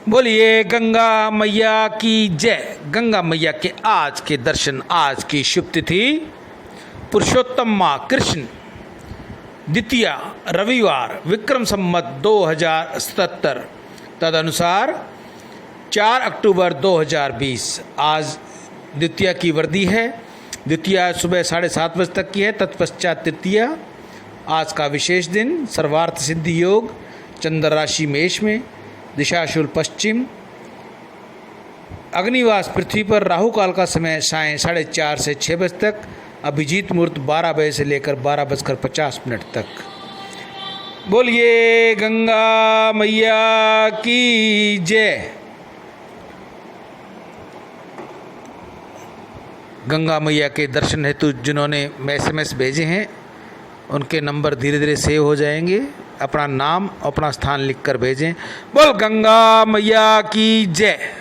बोलिए गंगा मैया की जय। गंगा मैया के आज के दर्शन, आज की शुभ तिथि पुरुषोत्तम माह कृष्ण द्वितीया रविवार विक्रम संवत 2077 तदनुसार 4 अक्टूबर 2020। आज द्वितीया की वर्दी है। द्वितीया सुबह 7:30 बजे तक की है, तत्पश्चात तृतीया। आज का विशेष दिन सर्वार्थ सिद्धि योग, चंद्र राशि मेष में, दिशाशूल पश्चिम, अग्निवास पृथ्वी पर, राहु काल का समय सायं 4:30 से 6 बजे तक, अभिजीत मुहूर्त 12 बजे से लेकर 12:50 तक। बोलिए गंगा मैया की जय। गंगा मैया के दर्शन हेतु जिन्होंने SMS भेजे हैं उनके नंबर धीरे धीरे सेव हो जाएंगे। अपना नाम, अपना स्थान लिखकर भेजें। बोल गंगा मैया की जय।